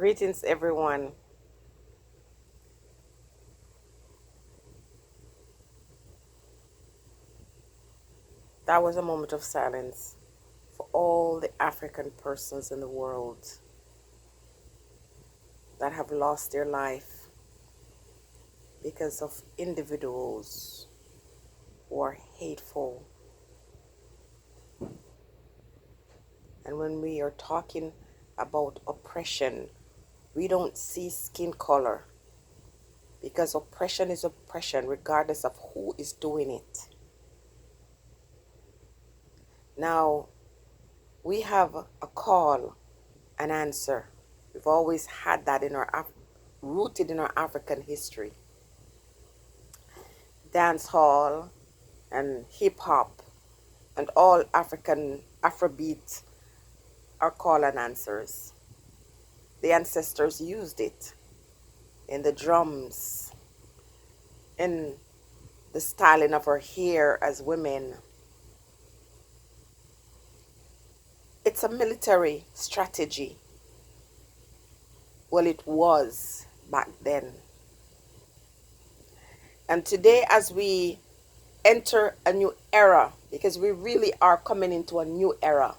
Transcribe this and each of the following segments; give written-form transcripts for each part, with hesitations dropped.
Greetings, everyone. That was a moment of silence for all the African persons in the world that have lost their life because of individuals who are hateful. And when we are talking about oppression, we don't see skin color because oppression is oppression regardless of who is doing it. Now, we have a call and answer. We've always had that in our rooted in our African history. Dance hall and hip hop and all African Afrobeat are call and answers. The ancestors used it in the drums, in the styling of our hair as women. It's a military strategy. Well, it was back then. And today, as we enter a new era, because we really are coming into a new era,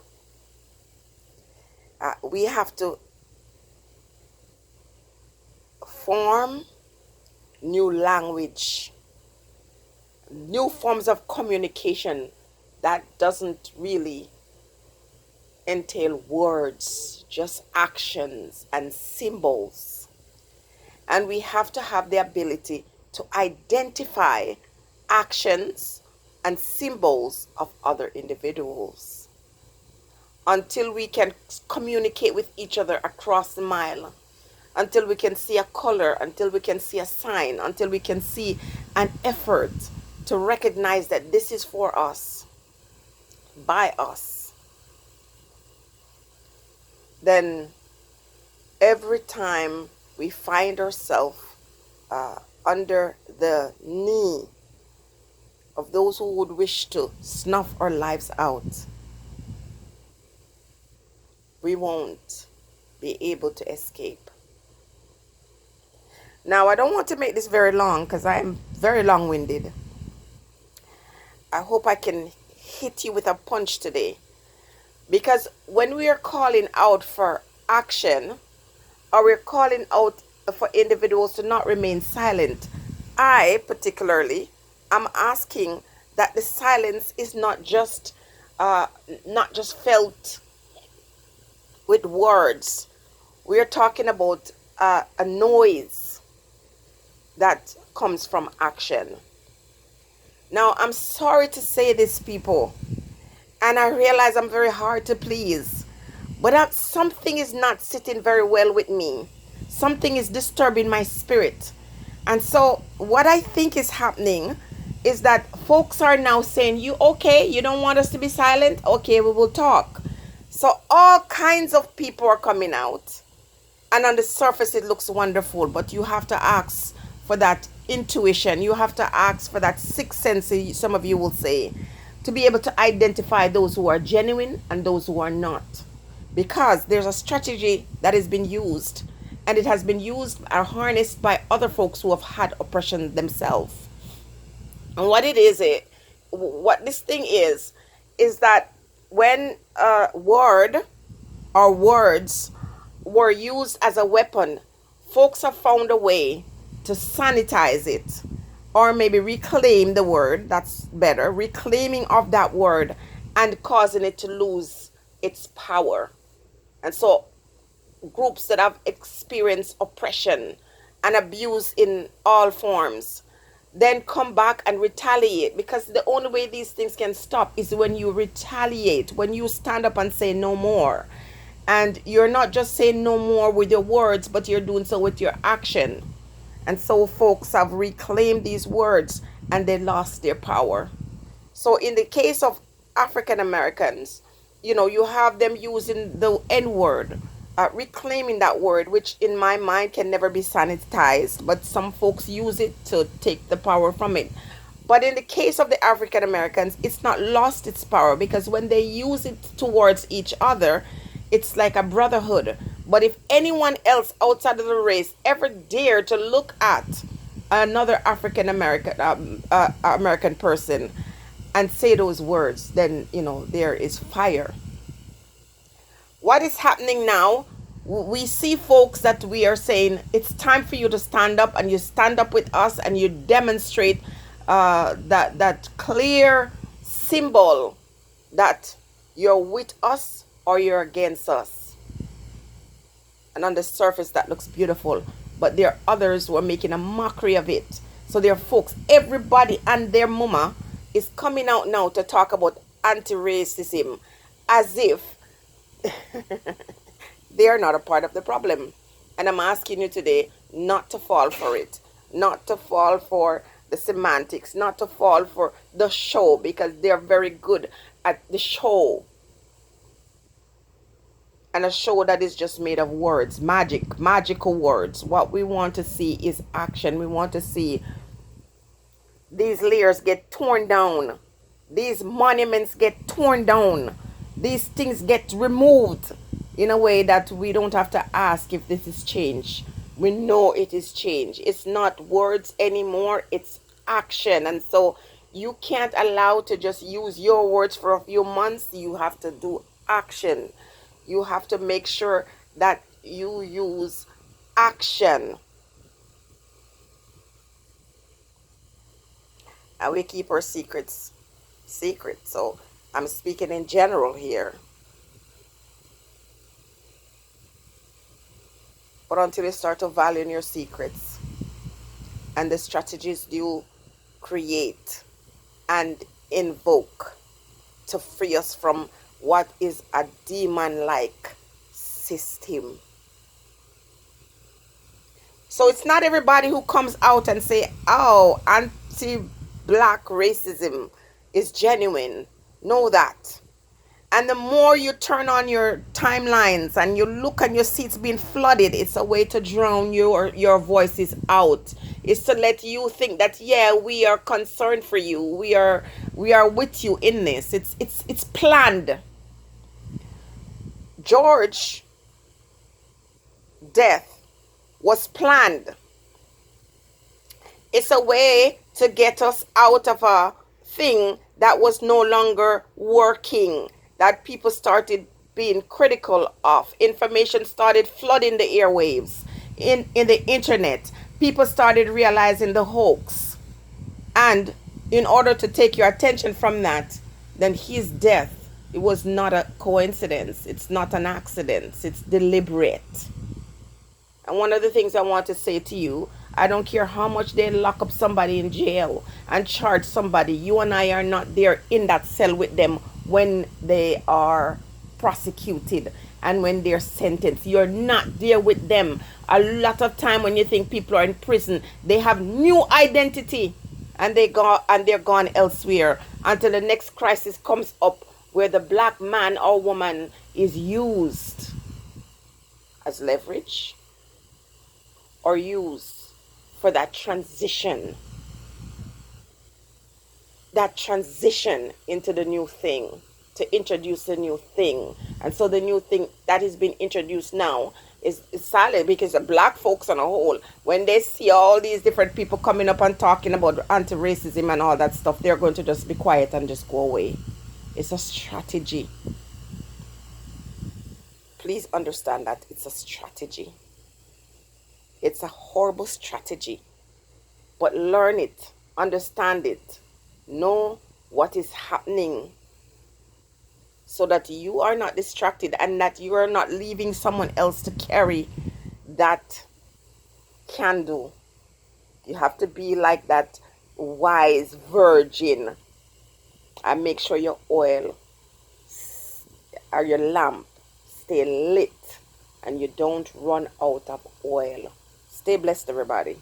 we have to form new language, new forms of communication that doesn't really entail words, just actions and symbols. And we have to have the ability to identify actions and symbols of other individuals until we can communicate with each other across the mile, until we can see a color, until we can see a sign, until we can see an effort to recognize that this is for us, by us. Then every time we find ourselves under the knee of those who would wish to snuff our lives out, we won't be able to escape. Now, I don't want to make this very long because I'm very long-winded. I hope I can hit you with a punch today. Because when we are calling out for action, or we're calling out for individuals to not remain silent, I particularly am asking that the silence is not just felt with words. We are talking about a noise that comes from action. Now, I'm sorry to say this, people, and I realize I'm very hard to please, but something is not sitting very well with me. Something is disturbing my spirit. And so what I think is happening is that folks are now saying, you okay? You don't want us to be silent? Okay, we will talk. So all kinds of people are coming out. And on the surface, it looks wonderful, but you have to ask for that intuition. You have to ask for that sixth sense, some of you will say, to be able to identify those who are genuine and those who are not. Because there's a strategy that has been used, and it has been used or harnessed by other folks who have had oppression themselves. And what this thing is that when a word or words were used as a weapon, folks have found a way to sanitize it, or maybe reclaim the word. That's better, reclaiming of that word and causing it to lose its power. And so groups that have experienced oppression and abuse in all forms then come back and retaliate, because the only way these things can stop is when you retaliate, when you stand up and say no more. And you're not just saying no more with your words, but you're doing so with your action. And so folks have reclaimed these words and they lost their power. So in the case of African Americans, you have them using the N word, reclaiming that word, which in my mind can never be sanitized, but some folks use it to take the power from it. But in the case of the African Americans, it's not lost its power, because when they use it towards each other, it's like a brotherhood. But if anyone else outside of the race ever dare to look at another African American American person and say those words, then there is fire. What is happening now? We see folks that we are saying it's time for you to stand up, and you stand up with us and you demonstrate that clear symbol that you're with us or you're against us. And on the surface that looks beautiful, but there are others who are making a mockery of it. So there are folks, everybody and their mama is coming out now to talk about anti-racism as if they are not a part of the problem. And I'm asking you today not to fall for it, not to fall for the semantics, not to fall for the show, because they're very good at the show. And a show that is just made of words, magical words. What we want to see is action. We want to see these layers get torn down. These monuments get torn down. These things get removed in a way that we don't have to ask if this is change. We know it is change. It's not words anymore. It's action. And so you can't allow to just use your words for a few months. You have to do action. You have to make sure that you use action. And we keep our secrets secret. So I'm speaking in general here. But until you start to value your secrets and the strategies you create and invoke to free us from what is a demon-like system. So it's not everybody who comes out and say, oh, anti-black racism is genuine. Know that. And the more you turn on your timelines and you look and you see it's being flooded, it's a way to drown your voices out. It's to let you think that, yeah, we are concerned for you. We are with you in this. It's planned. George death was planned. It's a way to get us out of a thing that was no longer working, that people started being critical of. Information started flooding the airwaves in the internet. People started realizing the hoax. And in order to take your attention from that, then his death, it was not a coincidence. It's not an accident. It's deliberate. And one of the things I want to say to you, I don't care how much they lock up somebody in jail and charge somebody. You and I are not there in that cell with them when they are prosecuted and when they're sentenced. You're not there with them. A lot of time when you think people are in prison, they have new identity and they're gone elsewhere until the next crisis comes up where the black man or woman is used as leverage or used for that transition into the new thing, to introduce the new thing. And so the new thing that is being introduced now is solid, because the black folks on a whole, when they see all these different people coming up and talking about anti-racism and all that stuff, they're going to just be quiet and just go away. It's a strategy. Please understand that it's a strategy. It's a horrible strategy. But learn it, understand it, know what is happening so that you are not distracted and that you are not leaving someone else to carry that candle. You have to be like that wise virgin and make sure your oil or your lamp stay lit and you don't run out of oil. Stay blessed, everybody.